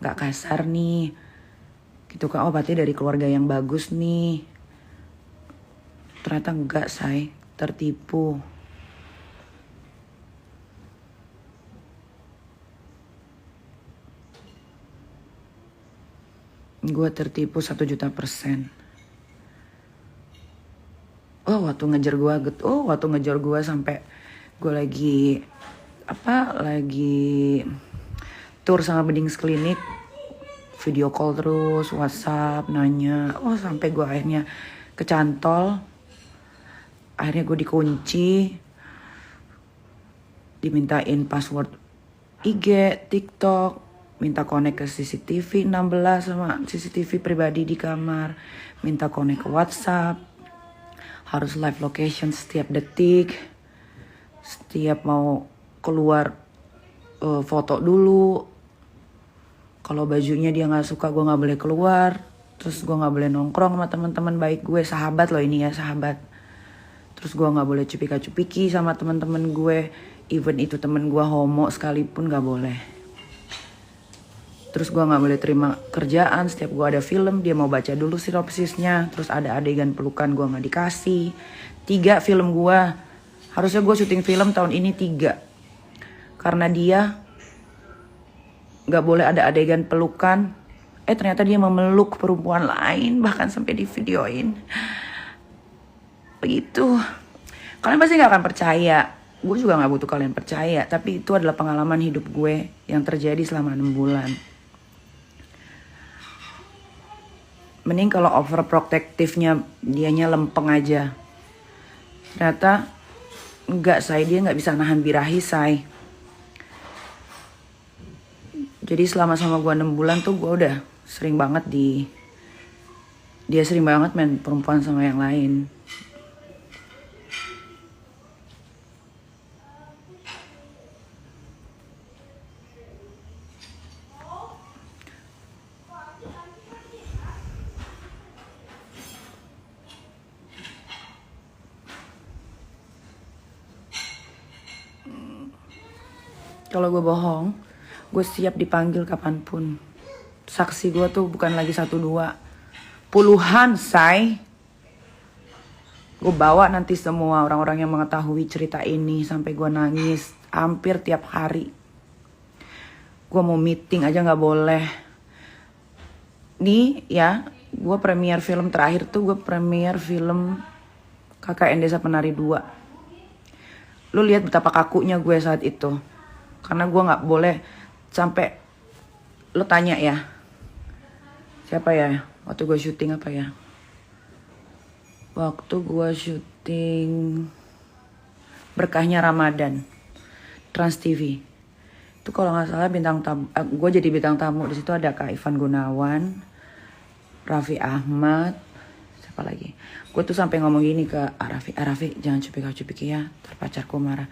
gak kasar nih gitu kan. Oh berarti dari keluarga yang bagus nih. Ternyata enggak, say. Tertipu. Gue tertipu 1.000.000%. Waktu ngejar gue sampai gue lagi tour sama Bedings Klinik, video call terus, WhatsApp nanya. Sampai gue akhirnya kecantol. Akhirnya gue dikunci, dimintain password IG, TikTok, minta connect ke CCTV 16 sama CCTV pribadi di kamar, minta connect ke WhatsApp, harus live location setiap detik, setiap mau keluar foto dulu. Kalau bajunya dia nggak suka, gue nggak boleh keluar. Terus gue nggak boleh nongkrong sama teman-teman baik gue, sahabat loh ini ya, sahabat. Terus gue nggak boleh cupika-cupiki sama teman-teman gue, even itu temen gue homo sekalipun nggak boleh. Terus gue nggak boleh terima kerjaan. Setiap gue ada film, dia mau baca dulu sinopsisnya. Terus ada adegan pelukan, gue nggak dikasih. 3 film gue, harusnya gue syuting film tahun ini 3. Karena dia nggak boleh ada adegan pelukan. Ternyata dia memeluk perempuan lain, bahkan sampai di videoin. Begitu. Kalian pasti gak akan percaya. Gue juga gak butuh kalian percaya. Tapi itu adalah pengalaman hidup gue yang terjadi selama 6 bulan. Mending kalau overprotectivenya dianya lempeng aja. Ternyata enggak, say. Dia gak bisa nahan birahi, say. Jadi selama sama gue 6 bulan tuh gue udah sering banget dia sering banget main perempuan sama yang lain. Kalau gue bohong, gue siap dipanggil kapanpun. Saksi gue tuh bukan lagi 1-2, puluhan, say. Gue bawa nanti semua orang-orang yang mengetahui cerita ini sampai gue nangis hampir tiap hari. Gue mau meeting aja gak boleh. Nih ya, gue premier film terakhir tuh gue premier film KKN Desa Penari 2. Lu lihat betapa kakunya gue saat itu. Karena gue gak boleh sampai, lo tanya ya, siapa ya waktu gue syuting apa ya? Waktu gue syuting Berkahnya Ramadan, Trans TV. Itu kalau gak salah bintang tamu, gue jadi bintang tamu. Di situ ada Kak Ivan Gunawan, Raffi Ahmad, siapa lagi? Gue tuh sampai ngomong gini ke Raffi, jangan cupika-cupiki ya, terpacarku marah.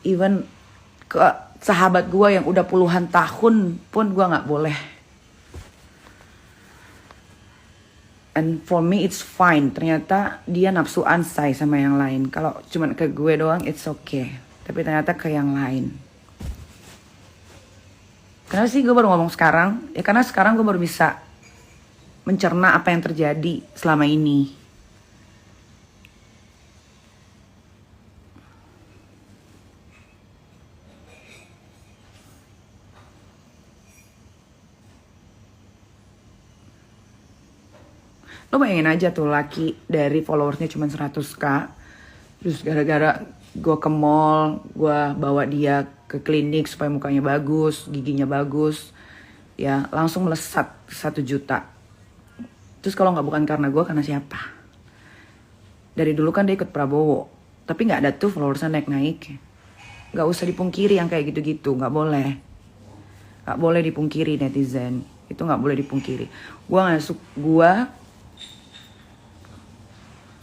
Even ke sahabat gue yang udah puluhan tahun pun gue gak boleh. And for me it's fine. Ternyata dia nafsuan, say, sama yang lain. Kalau cuman ke gue doang it's okay. Tapi ternyata ke yang lain. Kenapa sih gue baru ngomong sekarang? Ya karena sekarang gue baru bisa mencerna apa yang terjadi selama ini. Lo bayangin aja tuh, laki dari followersnya cuma 100k. Terus gara-gara gue ke mall, gue bawa dia ke klinik supaya mukanya bagus, giginya bagus, ya langsung melesat 1 juta. Terus kalau gak bukan karena gue, karena siapa? Dari dulu kan dia ikut Prabowo, tapi gak ada tuh followersnya naik-naik. Gak usah dipungkiri yang kayak gitu-gitu, gak boleh. Gak boleh dipungkiri netizen, itu gak boleh dipungkiri. Gue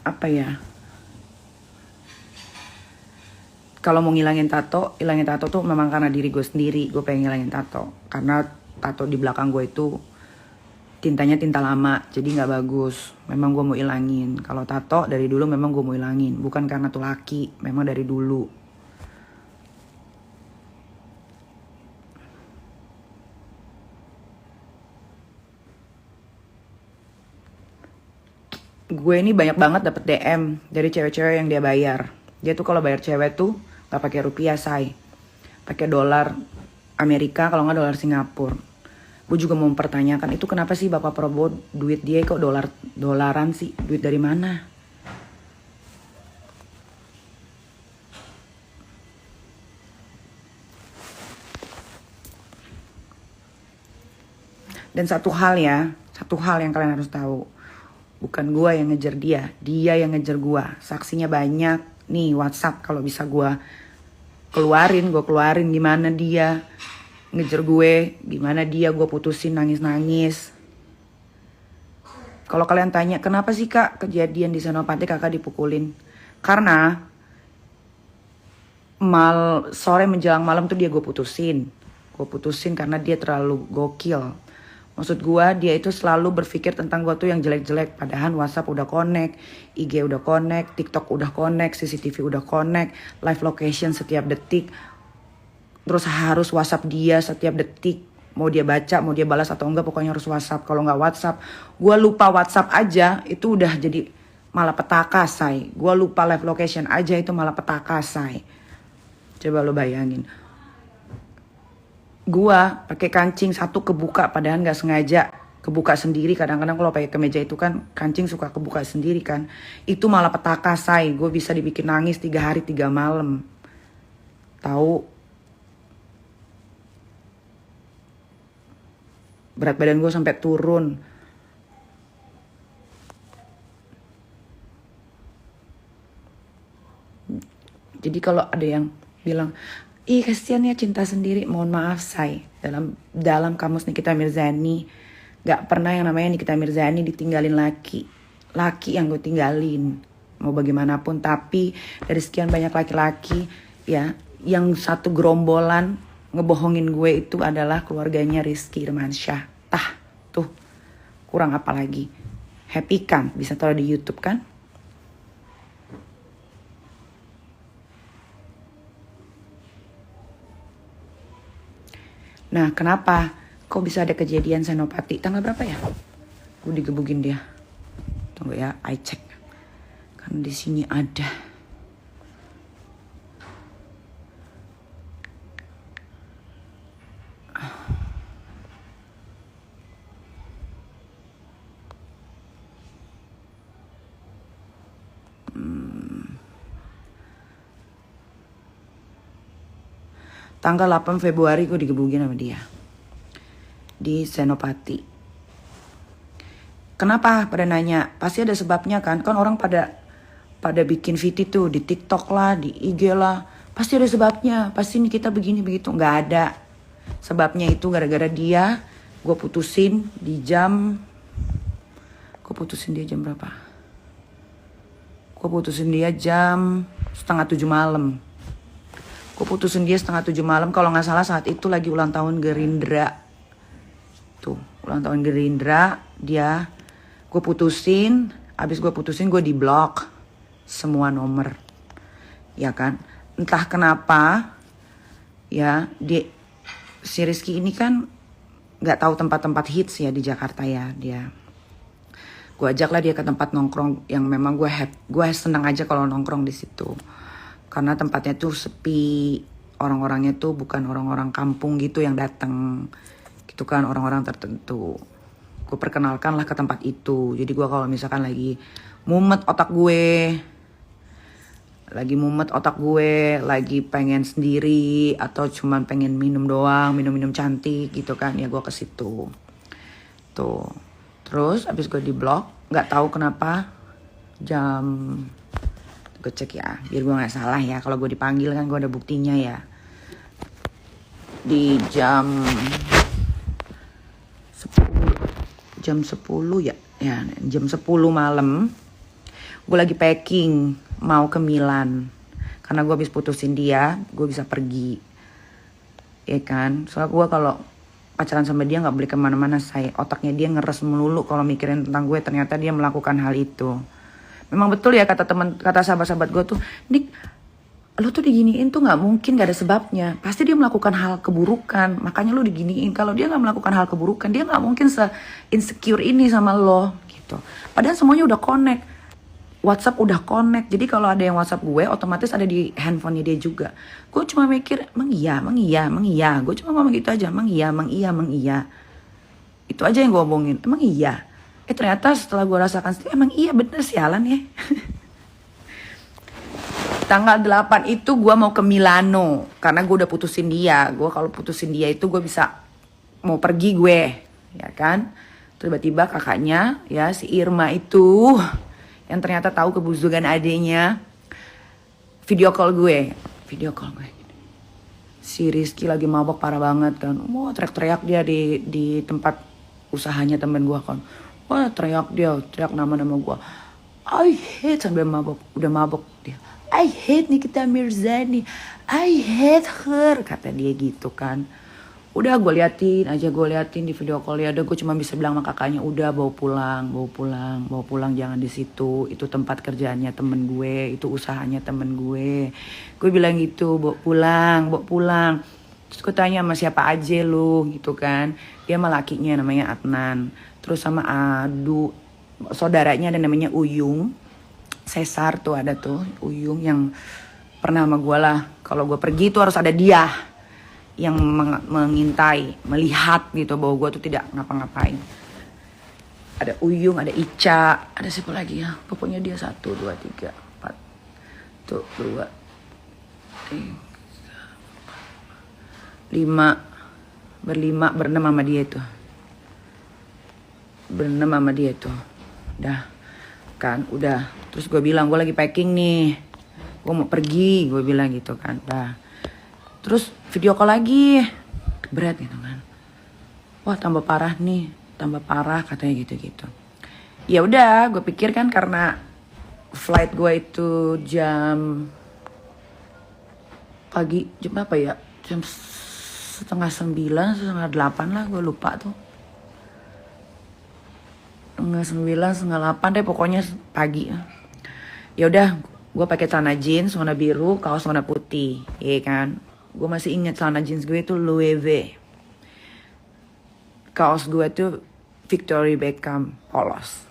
apa ya, kalau mau ngilangin tato tuh memang karena diri gue sendiri. Gue pengen ngilangin tato karena tato di belakang gue itu tintanya tinta lama, jadi nggak bagus. Memang gue mau ilangin. Kalau tato dari dulu memang gue mau ilangin, bukan karena tuh laki, memang dari dulu. gue ini banyak banget dapet DM dari cewek-cewek yang dia bayar. Dia tuh kalau bayar cewek tuh gak pakai rupiah say, pakai dolar Amerika, kalau nggak dolar Singapura. Gue juga mau mempertanyakan itu kenapa sih Bapak Prabowo duit dia kok dolaran sih, duit dari mana? Dan satu hal yang kalian harus tahu. Bukan gue yang ngejar dia yang ngejar gue. Saksinya banyak. Nih WhatsApp kalau bisa gue keluarin gimana dia ngejar gue, gimana dia gue putusin nangis-nangis. Kalau kalian tanya kenapa sih kak kejadian di Senopati kakak dipukulin? Karena sore menjelang malam tuh dia gue putusin. Gue putusin karena dia terlalu gokil. Maksud gue dia itu selalu berpikir tentang gue tuh yang jelek-jelek. Padahal WhatsApp udah connect, IG udah connect, TikTok udah connect, CCTV udah connect, live location setiap detik. Terus harus WhatsApp dia setiap detik. Mau dia baca, mau dia balas atau enggak, pokoknya harus WhatsApp. Kalau nggak WhatsApp, gue lupa WhatsApp aja itu udah jadi malapetaka say. Gue lupa live location aja itu malapetaka say. Coba lo bayangin. Gua pakai kancing satu kebuka padahal nggak sengaja kebuka sendiri. Kadang-kadang kalau pakai kemeja itu kan kancing suka kebuka sendiri kan. Itu malah petaka say. Gue bisa dibikin nangis 3 hari 3 malam. Tahu? Berat badan gue sampai turun. Jadi kalau ada yang bilang, ih kasihan ya cinta sendiri. Mohon maaf say, dalam kamus Nikita Mirzani gak pernah yang namanya Nikita Mirzani ditinggalin laki yang gue tinggalin. Mau bagaimanapun, tapi dari sekian banyak laki-laki ya, yang satu gerombolan ngebohongin gue itu adalah keluarganya Rizky Irmansyah. Tuh kurang apa lagi? Happy kan, bisa taruh di YouTube kan? Nah, kenapa? Kok bisa ada kejadian Senopati? Tanggal berapa ya? Gue digebukin dia. Tunggu ya, I check. Kan di sini ada. Tanggal 8 Februari gue digebukin sama dia. Di Senopati. Kenapa pada nanya? Pasti ada sebabnya kan? Kan orang pada bikin VT tuh di TikTok lah, di IG lah. Pasti ada sebabnya. Pasti nih kita begini begitu. Nggak ada. Sebabnya itu gara-gara dia. Gue putusin di jam. Gue putusin dia jam berapa? Gue putusin dia jam 6:30 malam. Gue putusin dia 6:30 malam. Kalau nggak salah saat itu lagi ulang tahun Gerindra. Tuh, ulang tahun Gerindra. Dia, gue putusin. Abis gue putusin gue di blok semua nomor. Ya kan? Entah kenapa. Ya, si Rizky ini kan nggak tahu tempat-tempat hits ya di Jakarta ya. Gue ajaklah dia ke tempat nongkrong yang memang gue senang aja kalau nongkrong di situ. Karena tempatnya tuh sepi, orang-orangnya tuh bukan orang-orang kampung gitu yang datang, gitu kan, orang-orang tertentu. Gue perkenalkan lah ke tempat itu. Jadi gue kalau misalkan lagi mumet otak gue, lagi pengen sendiri atau cuman pengen minum doang, minum cantik gitu kan, ya gue ke situ. Tuh, terus abis gue di blok, nggak tahu kenapa gue cek ya, biar gue nggak salah ya. Kalau gue dipanggil kan gue ada buktinya ya. Di jam 10 ya, jam 10 malam. Gue lagi packing mau ke Milan. Karena gue habis putusin dia, gue bisa pergi. Ya kan, soalnya gue kalau pacaran sama dia nggak boleh kemana-mana saya. Otaknya dia ngeres melulu kalau mikirin tentang gue. Ternyata dia melakukan hal itu. Memang betul ya kata sahabat-sahabat gue tuh, Nik, lo tuh diginiin tuh nggak mungkin gak ada sebabnya. Pasti dia melakukan hal keburukan, makanya lo diginiin. Kalau dia nggak melakukan hal keburukan, dia nggak mungkin se-insecure ini sama lo. Gitu. gitu. Padahal semuanya udah connect. WhatsApp udah connect. Jadi kalau ada yang WhatsApp gue, otomatis ada di handphonenya dia juga. Gue cuma mikir, emang iya. Gue cuma ngomong gitu aja, emang iya. Itu aja yang gue omongin, emang iya. Ternyata setelah gue rasakan sendiri, emang iya bener sialan ya. Tanggal 8 itu gue mau ke Milano. Karena gue udah putusin dia. Gue kalau putusin dia itu gue bisa mau pergi gue. Ya kan. Tiba-tiba kakaknya ya si Irma itu. Yang ternyata tahu kebusukan adiknya. Video call gue. Si Rizky lagi mabok parah banget kan. Wah teriak-teriak dia di tempat usahanya temen gue kan. Wah teriak nama-nama gue. I hate sambil mabok. Udah mabok dia. I hate Nikita Mirzani. I hate her. Kata dia gitu kan. Udah gue liatin di video call ya. Udah gue cuma bisa bilang sama kakaknya. Udah bawa pulang. Jangan di situ. Itu tempat kerjaannya temen gue. Itu usahanya temen gue. Gue bilang gitu. Bawa pulang. Terus gue tanya sama siapa aja lu gitu kan. Dia sama lakinya namanya Adnan. Terus sama saudaranya ada namanya Uyung. Cesar tuh ada tuh Uyung yang pernah sama gue lah. Kalau gue pergi tuh harus ada dia yang mengintai, melihat gitu bahwa gue tuh tidak ngapa-ngapain. Ada Uyung, ada Ica, ada siapa lagi ya? Pokoknya dia 1, 2, 3, 4. Tuh 2, 3, 5. Berenam sama dia itu. Udah. Terus gue bilang gue lagi packing nih. Gue mau pergi, gue bilang gitu kan. Terus video call lagi. Berat gitu kan. Wah tambah parah katanya gitu-gitu. Ya udah, gue pikir kan karena flight gue itu jam pagi, jam apa ya? Jam 8:30, 7:30 lah, gue lupa tuh. 7:30, 7:30 deh pokoknya pagi. Ya udah, gue pakai celana jeans warna biru, kaos warna putih, ya kan. Gue masih ingat celana jeans gue itu Louis V. Kaos gue tuh Victoria Beckham polos.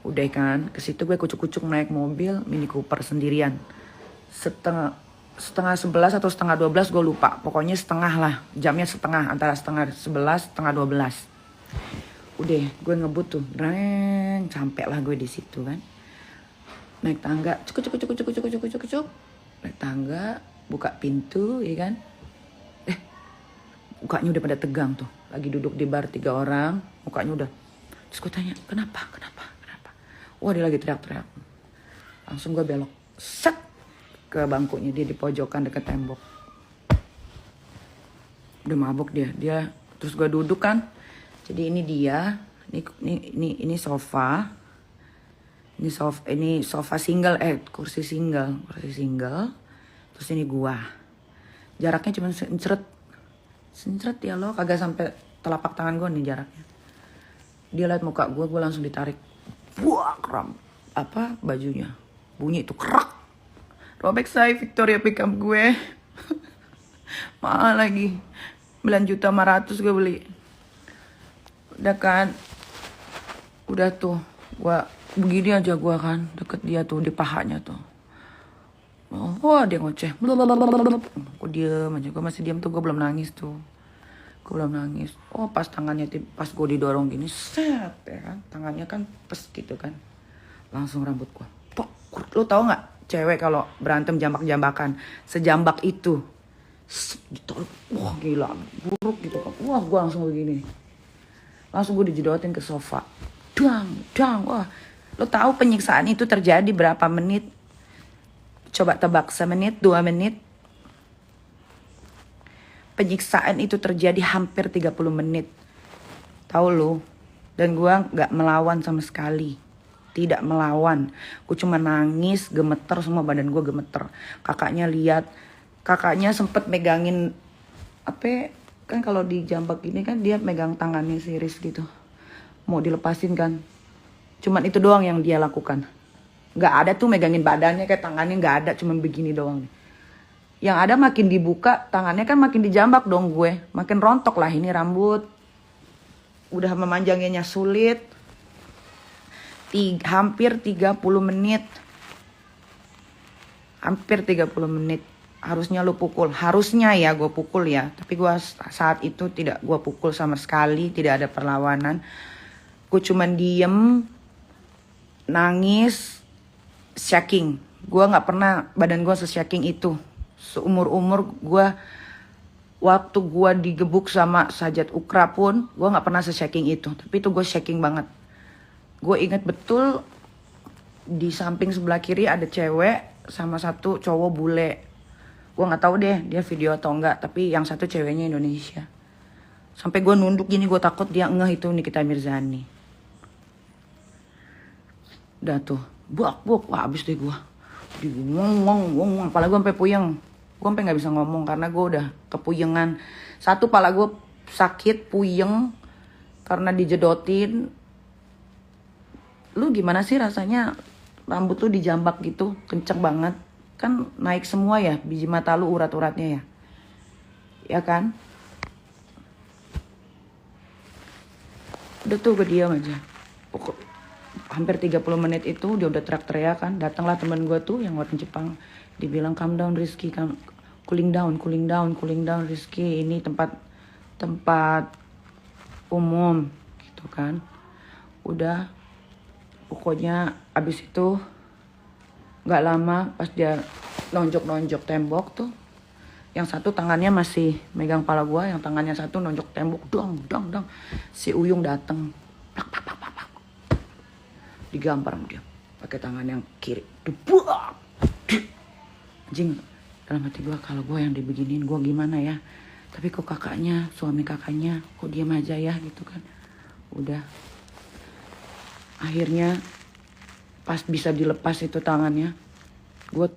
Udah kan, ke situ gue kucuk-kucuk naik mobil Mini Cooper sendirian. Setengah 11 atau setengah 12 gue lupa. Pokoknya setengah lah, jamnya setengah, antara setengah 11, setengah 12. Udah, gue ngebut tuh, sampai lah gue di situ kan. Naik tangga, cuk. Naik tangga, buka pintu, ya kan. Mukanya udah pada tegang tuh. Lagi duduk di bar 3 orang, mukanya udah. Terus gue tanya, kenapa? Wah dia lagi teriak-teriak. Langsung gue belok, set ke bangkunya dia di pojokan dekat tembok. Udah mabuk dia. Terus gue duduk kan. Jadi ini dia, ini sofa. Ini sofa single, kursi single. Terus ini gua. Jaraknya cuma sencret ya lo, kagak sampai telapak tangan gua nih jaraknya. Dia liat muka gua langsung ditarik. Wah, kram. Bajunya. Bunyi itu kerak. Robek saya Victoria Beckham gue. Mahal lagi. 9.500.000 gue beli. Udah kan. Udah tuh. Gua begini aja gua kan. Deket dia tuh di pahanya tuh. Wah dia ngoceh. Aku diem aja. Gue masih diem tuh. Gue belum nangis tuh. Oh pas tangannya pas gue didorong gini. Set ya kan. Tangannya kan pes gitu kan. Langsung rambut gua. Lo tau gak? Cewek kalau berantem jambak-jambakan. Sejambak itu. Ditaruh. Wah gila. Buruk gitu kan. Wah gue langsung begini. Langsung gue dijedotin ke sofa. Dang. Wah. Lo tahu penyiksaan itu terjadi berapa menit? Coba tebak. 1 menit, 2 menit. Penyiksaan itu terjadi hampir 30 menit. Tahu lo? Dan gue gak melawan sama sekali. Tidak melawan. Gue cuma nangis, gemeter, semua badan gue gemeter. Kakaknya lihat. Kakaknya sempet megangin. Kan kalau di jambak gini kan dia megang tangannya si Riz gitu. Mau dilepasin kan. Cuman itu doang yang dia lakukan. Gak ada tuh megangin badannya kayak tangannya gak ada. Cuman begini doang. Yang ada makin dibuka tangannya kan makin dijambak dong gue. Makin rontok lah ini rambut. Udah memanjangnya sulit. hampir 30 menit. Hampir 30 menit. Harusnya lu pukul. Harusnya ya gue pukul ya. Tapi gue saat itu tidak gue pukul sama sekali. Tidak ada perlawanan. Gue cuman diem. Nangis. Shaking. Gue gak pernah badan gue se-shaking itu. Seumur-umur gue. Waktu gue digebuk sama Sajat Ukra pun. Gue gak pernah se-shaking itu. Tapi itu gue shaking banget. Gue inget betul. Di samping sebelah kiri ada cewek. Sama satu cowok bule. Gue gak tahu deh dia video atau enggak. Tapi yang satu ceweknya Indonesia. Sampai gue nunduk gini, gue takut dia ngeh itu Nikita Mirzani. Udah tuh, buak, wah abis deh gue. Ngomong, apalagi gue sampai puyeng. Gue sampai gak bisa ngomong karena gue udah kepuyengan. Satu, pala gue sakit, puyeng. Karena dijedotin. Lu gimana sih rasanya rambut lu dijambak gitu, kenceng banget. Kan naik semua ya, biji mata lu urat-uratnya ya. Ya kan? Udah tuh gue diam aja. Hampir 30 menit itu dia udah teriak-teriak kan. Datanglah teman gue tuh yang orang Jepang. Dibilang calm down Rizky, cooling down Rizky. Ini tempat umum gitu kan. Udah pokoknya abis itu gak lama pas dia nonjok tembok tuh. Yang satu tangannya masih megang pala gua, yang tangannya satu nonjok tembok. Dong. Si Uyung dateng. Digampar sama dia. Pakai tangan yang kiri. Debuak. Anjing, dalam hati gua kalau gua yang dibeginin gua gimana ya. Tapi kok kakaknya, suami kakaknya kok diam aja ya gitu kan. Udah. Akhirnya pas bisa dilepas itu tangannya.